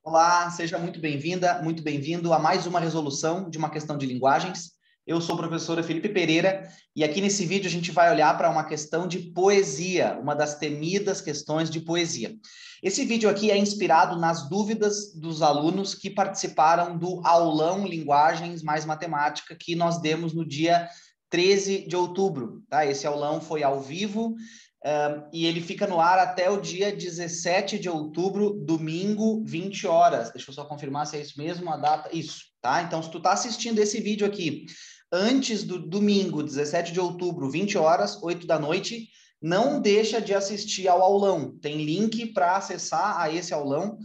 Olá, seja muito bem-vinda, muito bem-vindo a mais uma resolução de uma questão de linguagens. Eu sou o professor Felipe Pereira e aqui nesse vídeo a gente vai olhar para uma questão de poesia, uma das temidas questões de poesia. Esse vídeo aqui é inspirado nas dúvidas dos alunos que participaram do aulão Linguagens mais Matemática que nós demos no dia 13 de outubro, tá? Esse aulão foi ao vivo. E ele fica no ar até o dia 17 de outubro, domingo, 20 horas. Deixa eu só confirmar se é isso mesmo, a data. Isso, tá? Então, se tu tá assistindo esse vídeo aqui antes do domingo, 17 de outubro, 20 horas, 8 da noite, não deixa de assistir ao aulão. Tem link para acessar a esse aulão.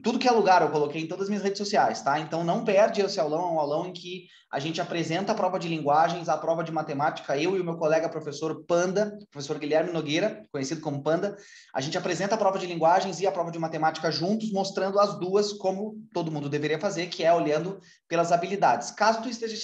Tudo que é lugar eu coloquei em todas as minhas redes sociais, tá? Então não perde esse aulão, é um aulão em que a gente apresenta a prova de linguagens, a prova de matemática, eu e o meu colega professor Panda, professor Guilherme Nogueira, conhecido como Panda, a gente apresenta a prova de linguagens e a prova de matemática juntos, mostrando as duas como todo mundo deveria fazer, que é olhando pelas habilidades. Caso tu esteja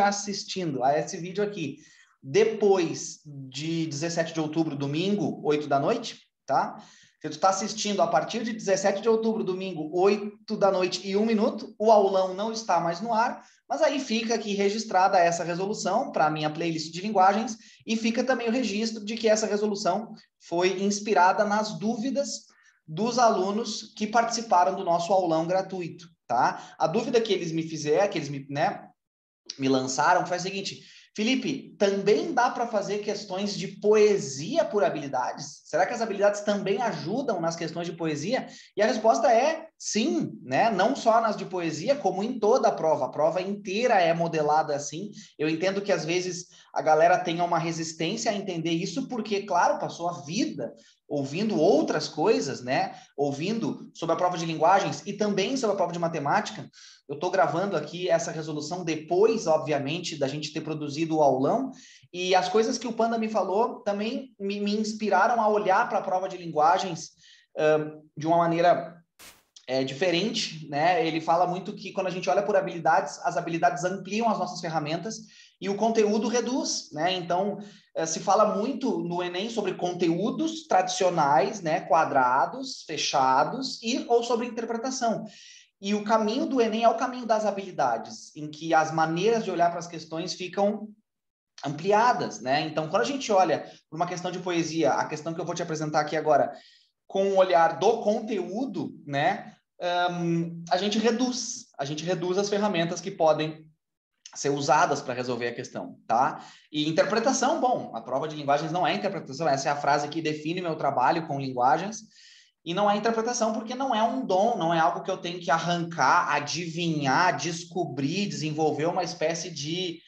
assistindo a esse vídeo aqui, depois de 17 de outubro, domingo, 8 da noite, tá? Se tu está assistindo a partir de 17 de outubro, domingo, 8 da noite e 1 minuto, o aulão não está mais no ar, mas aí fica aqui registrada essa resolução para a minha playlist de linguagens e fica também o registro de que essa resolução foi inspirada nas dúvidas dos alunos que participaram do nosso aulão gratuito, tá? A dúvida que eles me fizeram, que eles me lançaram foi a seguinte: Felipe, também dá para fazer questões de poesia por habilidades? Será que as habilidades também ajudam nas questões de poesia? E a resposta é sim, né? Não só nas de poesia, como em toda a prova inteira é modelada assim. Eu entendo que às vezes a galera tenha uma resistência a entender isso, porque, claro, passou a vida ouvindo outras coisas, né? Ouvindo sobre a prova de linguagens e também sobre a prova de matemática. Eu estou gravando aqui essa resolução depois, obviamente, da gente ter produzido o aulão, e as coisas que o Panda me falou também me inspiraram a olhar para a prova de linguagens de uma maneira diferente, né? Ele fala muito que quando a gente olha por habilidades, as habilidades ampliam as nossas ferramentas e o conteúdo reduz, né? Então, se fala muito no Enem sobre conteúdos tradicionais, né? Quadrados, fechados, ou sobre interpretação. E o caminho do Enem é o caminho das habilidades, em que as maneiras de olhar para as questões ficam ampliadas, né? Então, quando a gente olha para uma questão de poesia, a questão que eu vou te apresentar aqui agora, com o olhar do conteúdo, né? A gente reduz as ferramentas que podem ser usadas para resolver a questão, tá? E interpretação, bom, a prova de linguagens não é interpretação, essa é a frase que define meu trabalho com linguagens. E não é interpretação porque não é um dom, não é algo que eu tenho que arrancar, adivinhar, descobrir, desenvolver uma espécie de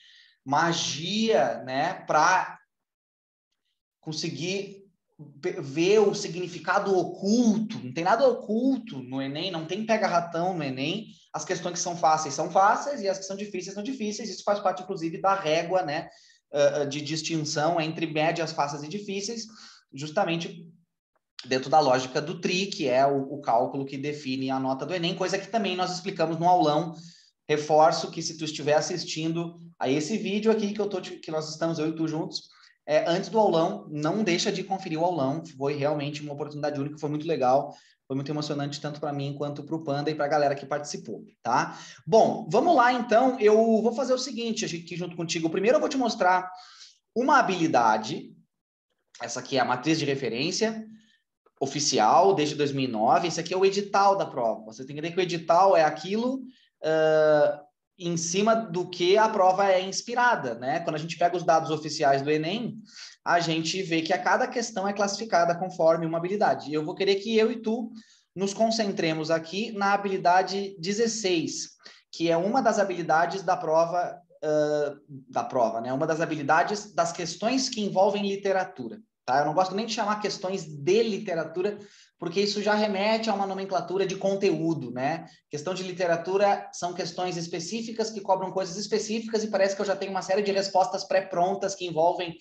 magia, né, para conseguir ver o significado oculto. Não tem nada oculto no Enem, não tem pega-ratão no Enem. As questões que são fáceis, e as que são difíceis. Isso faz parte, inclusive, da régua, né, de distinção entre médias, fáceis e difíceis, justamente dentro da lógica do TRI, que é o cálculo que define a nota do Enem, coisa que também nós explicamos no aulão. Reforço que se tu estiver assistindo a esse vídeo aqui que nós estamos, eu e tu juntos, antes do aulão, não deixa de conferir o aulão, foi realmente uma oportunidade única, foi muito legal, foi muito emocionante tanto para mim quanto para o Panda e para a galera que participou, tá? Bom, vamos lá então, eu vou fazer o seguinte aqui junto contigo. Primeiro eu vou te mostrar uma habilidade, essa aqui é a matriz de referência, oficial desde 2009. Esse aqui é o edital da prova. Você tem que entender que o edital é aquilo em cima do que a prova é inspirada, né? Quando a gente pega os dados oficiais do Enem, a gente vê que a cada questão é classificada conforme uma habilidade. E eu vou querer que eu e tu nos concentremos aqui na habilidade 16, que é uma das habilidades da prova, né? Uma das habilidades das questões que envolvem literatura. Tá? Eu não gosto nem de chamar questões de literatura, porque isso já remete a uma nomenclatura de conteúdo, né? Questão de literatura são questões específicas que cobram coisas específicas e parece que eu já tenho uma série de respostas pré-prontas que envolvem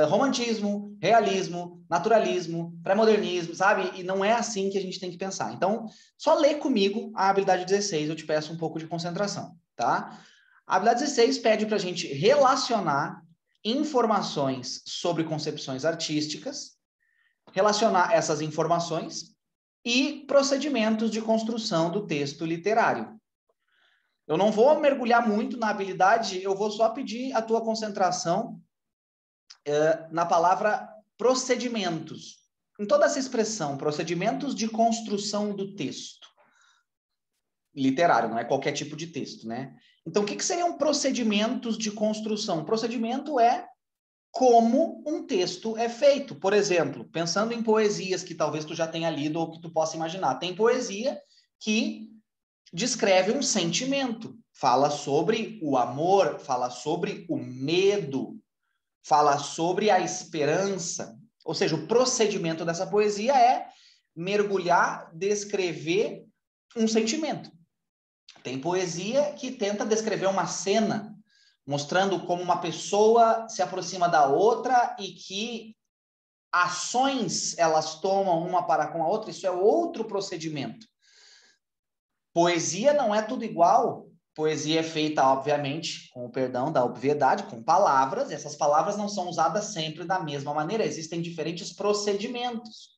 romantismo, realismo, naturalismo, pré-modernismo, sabe? E não é assim que a gente tem que pensar. Então, só lê comigo a habilidade 16, eu te peço um pouco de concentração, tá? A habilidade 16 pede para a gente relacionar informações sobre concepções artísticas, relacionar essas informações e procedimentos de construção do texto literário. Eu não vou mergulhar muito na habilidade, eu vou só pedir a tua concentração na palavra procedimentos. Em toda essa expressão, procedimentos de construção do texto literário, não é qualquer tipo de texto, né? Então, o que seriam procedimentos de construção? Procedimento é como um texto é feito. Por exemplo, pensando em poesias que talvez tu já tenha lido ou que tu possa imaginar. Tem poesia que descreve um sentimento, fala sobre o amor, fala sobre o medo, fala sobre a esperança. Ou seja, o procedimento dessa poesia é mergulhar, descrever um sentimento. Tem poesia que tenta descrever uma cena, mostrando como uma pessoa se aproxima da outra e que ações elas tomam uma para com a outra. Isso é outro procedimento. Poesia não é tudo igual. Poesia é feita, obviamente, com o perdão da obviedade, com palavras, e essas palavras não são usadas sempre da mesma maneira, existem diferentes procedimentos.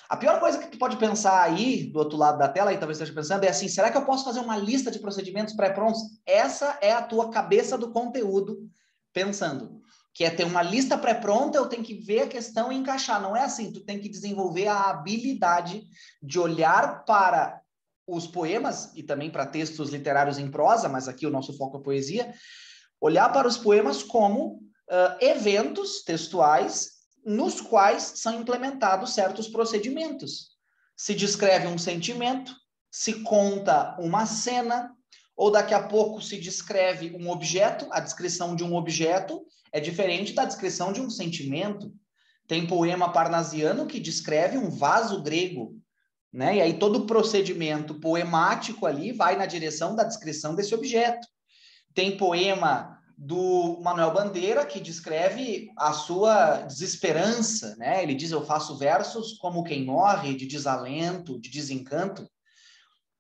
A pior coisa que tu pode pensar aí, do outro lado da tela, aí talvez esteja pensando, é assim, será que eu posso fazer uma lista de procedimentos pré-prontos? Essa é a tua cabeça do conteúdo pensando, que é ter uma lista pré-pronta, eu tenho que ver a questão e encaixar. Não é assim, tu tem que desenvolver a habilidade de olhar para os poemas, e também para textos literários em prosa, mas aqui o nosso foco é poesia, olhar para os poemas como eventos textuais nos quais são implementados certos procedimentos. Se descreve um sentimento, se conta uma cena, ou daqui a pouco se descreve um objeto. A descrição de um objeto é diferente da descrição de um sentimento. Tem poema parnasiano que descreve um vaso grego, né? E aí todo o procedimento poemático ali vai na direção da descrição desse objeto. Tem poema do Manuel Bandeira que descreve a sua desesperança, né? Ele diz, eu faço versos como quem morre, de desalento, de desencanto.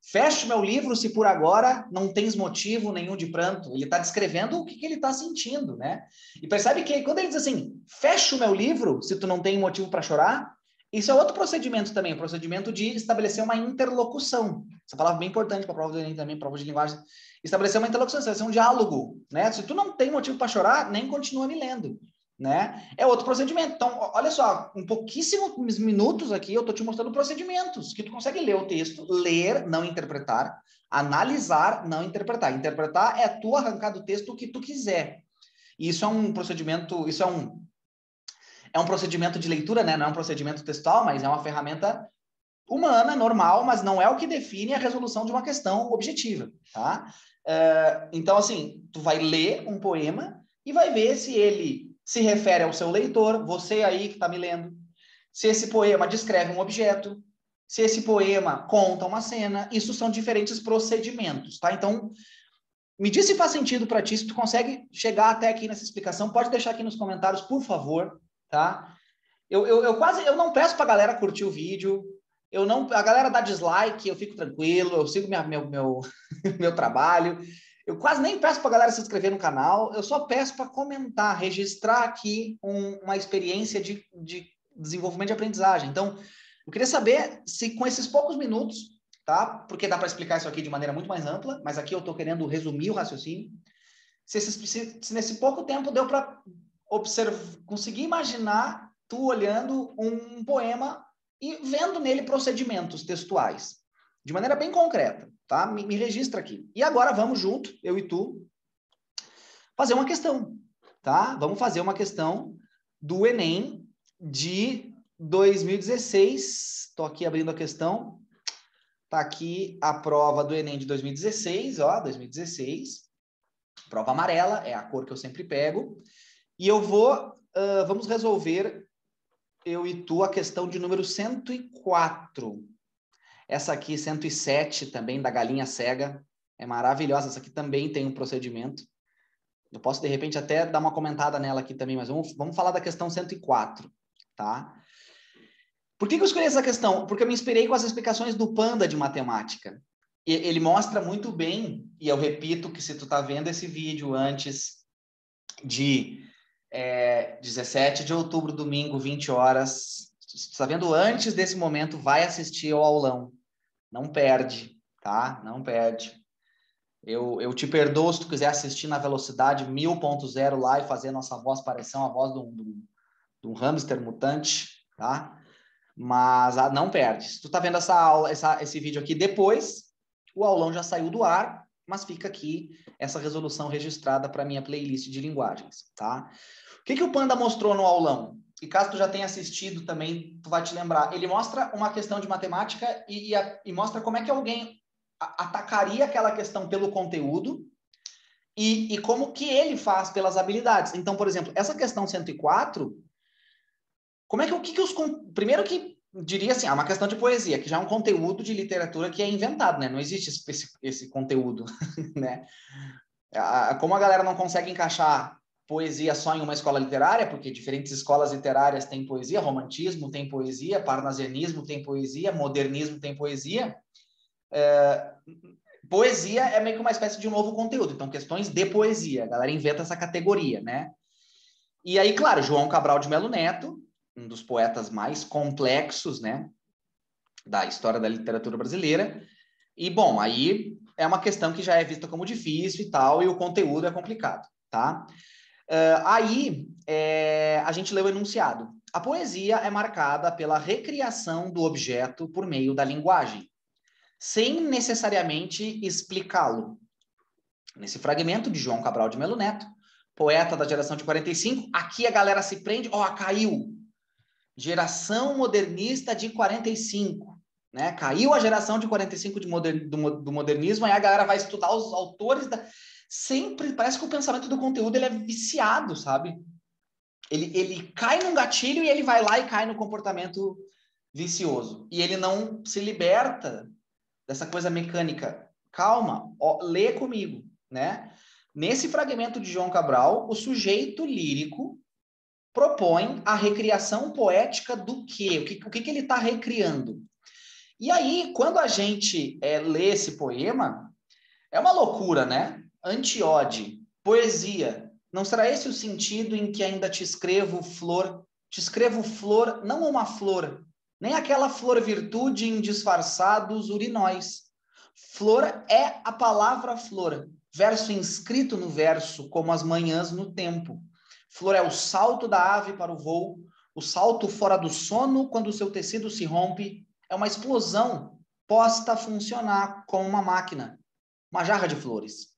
Feche meu livro se por agora não tens motivo nenhum de pranto. Ele está descrevendo o que ele está sentindo, né? E percebe que quando ele diz assim, fecha o meu livro se tu não tem motivo para chorar, isso é outro procedimento também, o procedimento de estabelecer uma interlocução. Essa palavra é bem importante para a prova do Enem também, prova de linguagem. Estabelecer uma interlocução, estabelecer um diálogo, né? Se tu não tem motivo para chorar, nem continua me lendo, né? É outro procedimento. Então, olha só, em pouquíssimos minutos aqui eu estou te mostrando procedimentos que tu consegue ler o texto, ler, não interpretar, analisar, não interpretar. Interpretar é tu arrancar do texto o que tu quiser. E isso é um procedimento, isso é um procedimento de leitura, né? Não é um procedimento textual, mas é uma ferramenta humana, normal, mas não é o que define a resolução de uma questão objetiva, tá? Então, assim, tu vai ler um poema e vai ver se ele se refere ao seu leitor, você aí que está me lendo, se esse poema descreve um objeto, se esse poema conta uma cena. Isso são diferentes procedimentos, tá? Então, me diz se faz sentido para ti, se tu consegue chegar até aqui nessa explicação, pode deixar aqui nos comentários, por favor, tá? Eu não peço para a galera curtir o vídeo, a galera dá dislike, eu fico tranquilo, eu sigo meu trabalho, eu quase nem peço para a galera se inscrever no canal, eu só peço para comentar, registrar aqui uma experiência de desenvolvimento de aprendizagem. Então, eu queria saber se com esses poucos minutos, tá? Porque dá para explicar isso aqui de maneira muito mais ampla, mas aqui eu estou querendo resumir o raciocínio. Se nesse pouco tempo deu para conseguir imaginar tu olhando um poema e vendo nele procedimentos textuais, de maneira bem concreta, tá? Me registra aqui. E agora vamos junto, eu e tu, fazer uma questão, tá? Vamos fazer uma questão do Enem de 2016. Estou aqui abrindo a questão. Tá aqui a prova do Enem de 2016, ó, 2016. Prova amarela, é a cor que eu sempre pego. E eu vamos resolver, eu e tu, a questão de número 104. Essa aqui, 107, também, da galinha cega. É maravilhosa, essa aqui também tem um procedimento. Eu posso, de repente, até dar uma comentada nela aqui também, mas vamos falar da questão 104, tá? Por que eu escolhi essa questão? Porque eu me inspirei com as explicações do Panda de matemática. E ele mostra muito bem, e eu repito que se tu tá vendo esse vídeo antes de 17 de outubro, domingo, 20 horas, Se está vendo antes desse momento, vai assistir ao aulão. Não perde, tá? Não perde. Eu te perdoo se tu quiser assistir na velocidade 1000.0 lá e fazer a nossa voz parecer uma voz de um hamster mutante, tá? Mas não perde. Se tu tá vendo essa aula, esse vídeo aqui depois, o aulão já saiu do ar, mas fica aqui essa resolução registrada para minha playlist de linguagens, tá? O que o Panda mostrou no aulão? E caso tu já tenha assistido também, tu vai te lembrar. Ele mostra uma questão de matemática e mostra como é que alguém atacaria aquela questão pelo conteúdo e como que ele faz pelas habilidades. Então, por exemplo, essa questão 104, como é que os... Primeiro que diria assim, é uma questão de poesia, que já é um conteúdo de literatura que é inventado, né? Não existe esse conteúdo, né? Como a galera não consegue encaixar poesia só em uma escola literária, porque diferentes escolas literárias têm poesia, romantismo tem poesia, parnasianismo tem poesia, modernismo tem poesia, poesia é meio que uma espécie de um novo conteúdo, então questões de poesia, a galera inventa essa categoria, né? E aí, claro, João Cabral de Melo Neto, um dos poetas mais complexos, né, da história da literatura brasileira, e, bom, aí é uma questão que já é vista como difícil e tal, e o conteúdo é complicado, tá? A gente lê o enunciado. A poesia é marcada pela recriação do objeto por meio da linguagem, sem necessariamente explicá-lo. Nesse fragmento de João Cabral de Melo Neto, poeta da geração de 45, aqui a galera se prende, caiu. Geração modernista de 45, né? Caiu a geração de 45 do modernismo, aí a galera vai estudar os autores sempre parece que o pensamento do conteúdo ele é viciado, sabe? Ele cai num gatilho e ele vai lá e cai no comportamento vicioso. E ele não se liberta dessa coisa mecânica. Calma, lê comigo, né? Nesse fragmento de João Cabral, o sujeito lírico propõe a recriação poética do quê? O que ele está recriando? E aí, quando a gente lê esse poema, é uma loucura, né? Antíode, poesia. Não será esse o sentido em que ainda te escrevo flor? Te escrevo flor, não uma flor, nem aquela flor virtude em disfarçados urinóis. Flor é a palavra flor, verso inscrito no verso, como as manhãs no tempo. Flor é o salto da ave para o voo, o salto fora do sono quando o seu tecido se rompe, é uma explosão posta a funcionar como uma máquina, uma jarra de flores.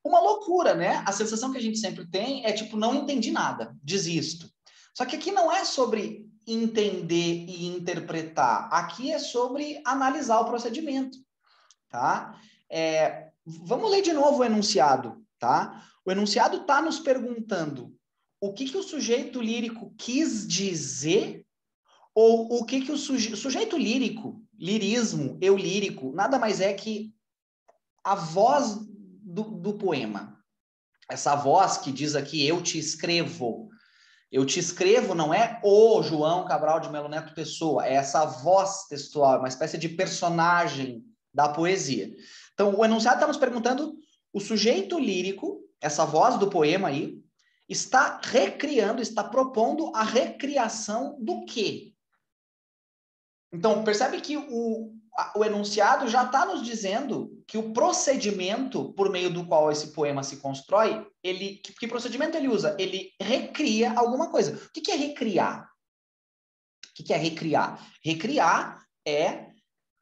Uma loucura, né? A sensação que a gente sempre tem é tipo, não entendi nada, desisto. Só que aqui não é sobre entender e interpretar, aqui é sobre analisar o procedimento, tá? Vamos ler de novo o enunciado, tá? O enunciado está nos perguntando o que o sujeito lírico quis dizer ou o que o sujeito lírico, lirismo, eu lírico, nada mais é que a voz do poema. Essa voz que diz aqui, eu te escrevo. Eu te escrevo não é o João Cabral de Melo Neto Pessoa, é essa voz textual, uma espécie de personagem da poesia. Então, o enunciado está nos perguntando, o sujeito lírico, essa voz do poema aí, está recriando, está propondo a recriação do quê? Então, percebe que o enunciado já está nos dizendo que o procedimento por meio do qual esse poema se constrói, que procedimento ele usa? Ele recria alguma coisa. O que é recriar? O que é recriar? Recriar é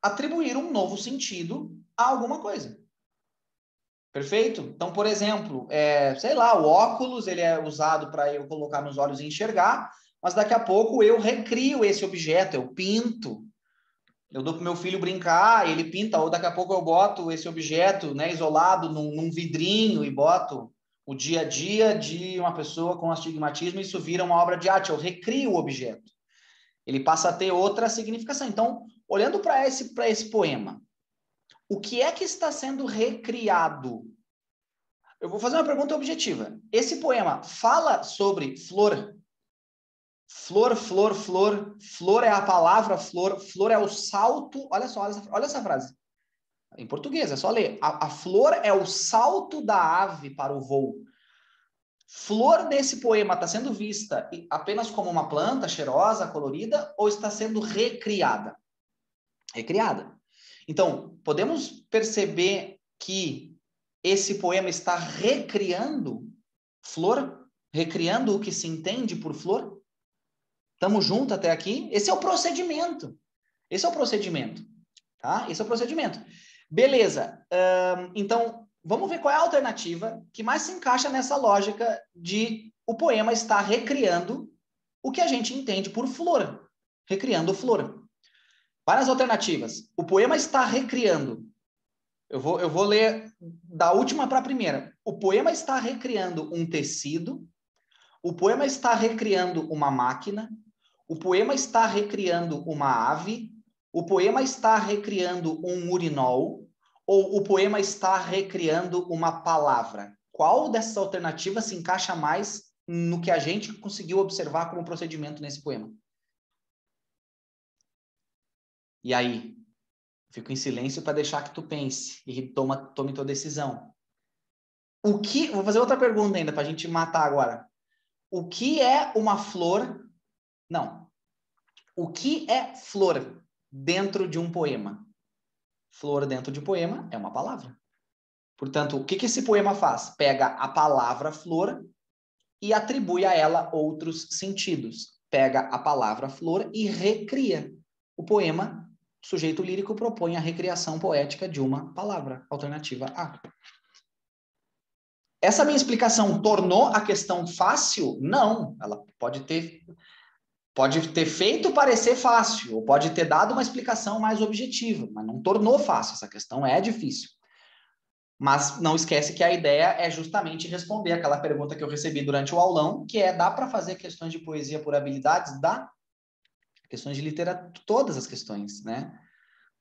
atribuir um novo sentido a alguma coisa. Perfeito? Então, por exemplo, sei lá, o óculos ele é usado para eu colocar nos olhos e enxergar, mas daqui a pouco eu recrio esse objeto, eu pinto. Eu dou para o meu filho brincar, ele pinta, ou daqui a pouco eu boto esse objeto, né, isolado num vidrinho e boto o dia a dia de uma pessoa com astigmatismo, e isso vira uma obra de arte, eu recrio o objeto. Ele passa a ter outra significação. Então, olhando para esse poema, o que é que está sendo recriado? Eu vou fazer uma pergunta objetiva. Esse poema fala sobre flor? Flor, flor, flor. Flor é a palavra flor. Flor é o salto. Olha só, olha essa frase. Em português, é só ler. A flor é o salto da ave para o voo. flor desse poema está sendo vista apenas como uma planta cheirosa, colorida, ou está sendo recriada? Recriada. Então, podemos perceber que esse poema está recriando flor? Recriando o que se entende por flor? Estamos juntos até aqui? Esse é o procedimento. Esse é o procedimento. Tá? Esse é o procedimento. Beleza. Então, vamos ver qual é a alternativa que mais se encaixa nessa lógica de o poema estar recriando o que a gente entende por flor. Recriando flor. Várias alternativas. O poema está recriando. Eu vou ler da última para a primeira. O poema está recriando um tecido. O poema está recriando uma máquina. O poema está recriando uma ave. O poema está recriando um urinol. Ou o poema está recriando uma palavra? Qual dessas alternativas se encaixa mais no que a gente conseguiu observar como procedimento nesse poema? E aí? Fico em silêncio para deixar que tu pense e tome tua decisão. Vou fazer outra pergunta ainda para a gente matar agora. O que é uma flor? Não. O que é flor dentro de um poema? Flor dentro de poema é uma palavra. Portanto, o que esse poema faz? Pega a palavra flor e atribui a ela outros sentidos. Pega a palavra flor e recria. O poema, o sujeito lírico, propõe a recriação poética de uma palavra. Alternativa A. Essa minha explicação tornou a questão fácil? Não. Ela pode ter feito parecer fácil, ou pode ter dado uma explicação mais objetiva, mas não tornou fácil. Essa questão é difícil. Mas não esquece que a ideia é justamente responder aquela pergunta que eu recebi durante o aulão, que é: dá para fazer questões de poesia por habilidades? Dá. Questões de literatura, todas as questões, né?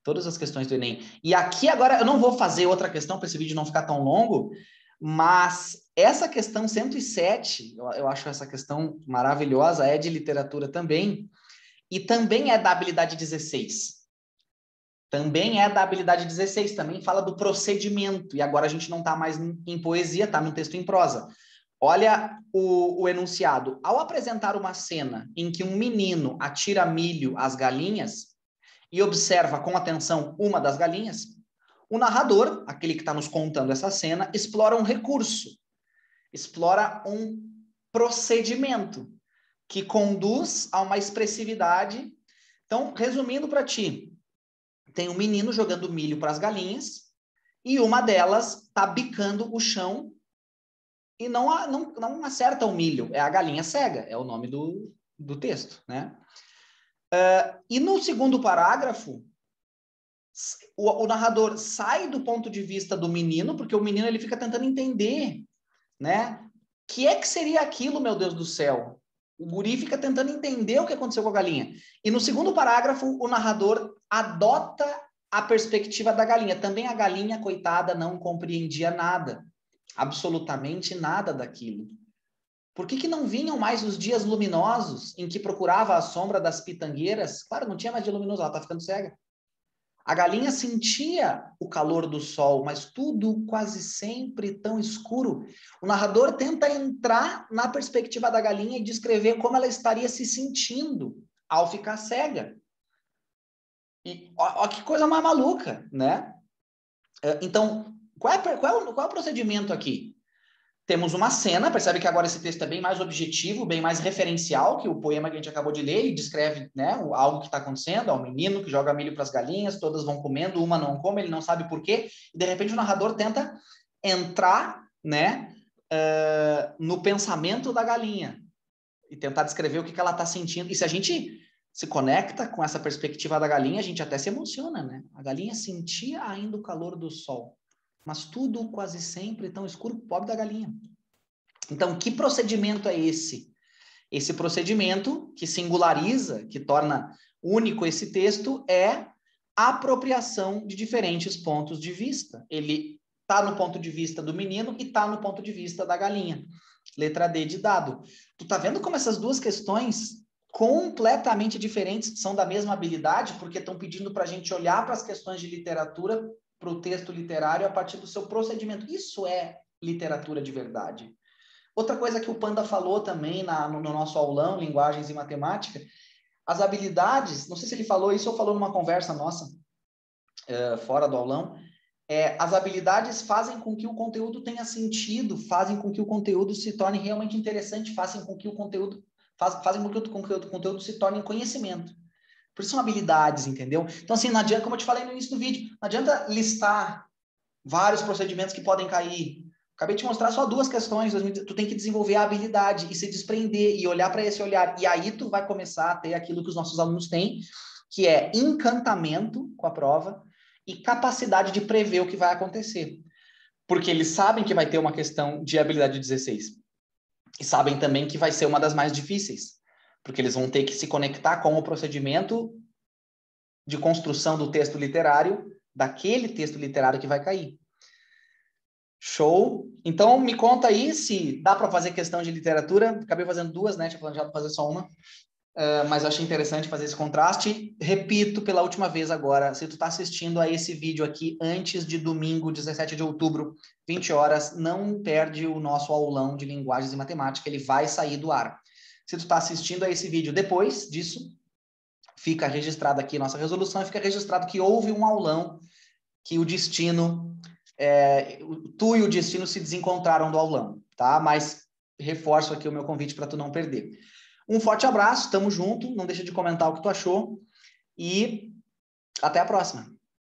Todas as questões do Enem. E aqui agora, eu não vou fazer outra questão para esse vídeo não ficar tão longo, mas essa questão 107, eu acho essa questão maravilhosa, é de literatura também, e também é da habilidade 16. Também é da habilidade 16, também fala do procedimento, e agora a gente não está mais em poesia, está no texto em prosa. Olha o enunciado. Ao apresentar uma cena em que um menino atira milho às galinhas e observa com atenção uma das galinhas, o narrador, aquele que está nos contando essa cena, explora um recurso, explora um procedimento que conduz a uma expressividade. Então, resumindo para ti, tem um menino jogando milho para as galinhas e uma delas está bicando o chão e não acerta o milho. É a galinha cega, é o nome do texto, né? E no segundo parágrafo, o narrador sai do ponto de vista do menino, porque o menino ele fica tentando entender, né? Que seria aquilo, meu Deus do céu? O guri fica tentando entender o que aconteceu com a galinha. E no segundo parágrafo, o narrador adota a perspectiva da galinha. Também a galinha, coitada, não compreendia nada. Absolutamente nada daquilo. Por que não vinham mais os dias luminosos em que procurava a sombra das pitangueiras? Claro, não tinha mais dia luminoso, ela está ficando cega. A galinha sentia o calor do sol, mas tudo quase sempre tão escuro. O narrador tenta entrar na perspectiva da galinha e descrever como ela estaria se sentindo ao ficar cega. E ó, que coisa mais maluca, né? Então, qual é o procedimento aqui? Temos uma cena, percebe que agora esse texto é bem mais objetivo, bem mais referencial que o poema que a gente acabou de ler. Ele descreve, né, algo que está acontecendo, é um menino que joga milho para as galinhas, todas vão comendo, uma não come, ele não sabe por quê, e de repente o narrador tenta entrar, né, no pensamento da galinha e tentar descrever o que ela está sentindo. E se a gente se conecta com essa perspectiva da galinha, a gente até se emociona, né? A galinha sentia ainda o calor do sol, mas tudo quase sempre tão escuro, pobre da galinha. Então, que procedimento é esse? Esse procedimento que singulariza, que torna único esse texto, é a apropriação de diferentes pontos de vista. Ele está no ponto de vista do menino e está no ponto de vista da galinha. Letra D de dado. Tu tá vendo como essas duas questões completamente diferentes são da mesma habilidade, porque estão pedindo para a gente olhar para as questões de literatura, para o texto literário a partir do seu procedimento. Isso é literatura de verdade. Outra coisa que o Panda falou também no nosso aulão, Linguagens e Matemática, as habilidades, não sei se ele falou isso ou falou numa conversa nossa, fora do aulão, as habilidades fazem com que o conteúdo tenha sentido, fazem com que o conteúdo se torne realmente interessante, fazem com que o conteúdo, fazem com que o conteúdo se torne conhecimento. Por isso são habilidades, entendeu? Então, assim, não adianta, como eu te falei no início do vídeo, não adianta listar vários procedimentos que podem cair. Acabei de te mostrar só 2 questões. Tu tem que desenvolver a habilidade e se desprender e olhar para esse olhar. E aí tu vai começar a ter aquilo que os nossos alunos têm, que é encantamento com a prova e capacidade de prever o que vai acontecer. Porque eles sabem que vai ter uma questão de habilidade 16. E sabem também que vai ser uma das mais difíceis. Porque eles vão ter que se conectar com o procedimento de construção do texto literário, daquele texto literário que vai cair. Show? Então, me conta aí se dá para fazer questão de literatura. Acabei fazendo 2, né? Tinha planejado fazer só uma. Mas eu achei interessante fazer esse contraste. Repito pela última vez agora, se tu está assistindo a esse vídeo aqui antes de domingo, 17 de outubro, 20 horas, não perde o nosso aulão de linguagens e matemática, ele vai sair do ar. Se tu está assistindo a esse vídeo depois disso, fica registrado aqui nossa resolução e fica registrado que houve um aulão, que o destino, tu e o destino se desencontraram do aulão, tá? Mas reforço aqui o meu convite para tu não perder. Um forte abraço, tamo junto, não deixa de comentar o que tu achou e até a próxima.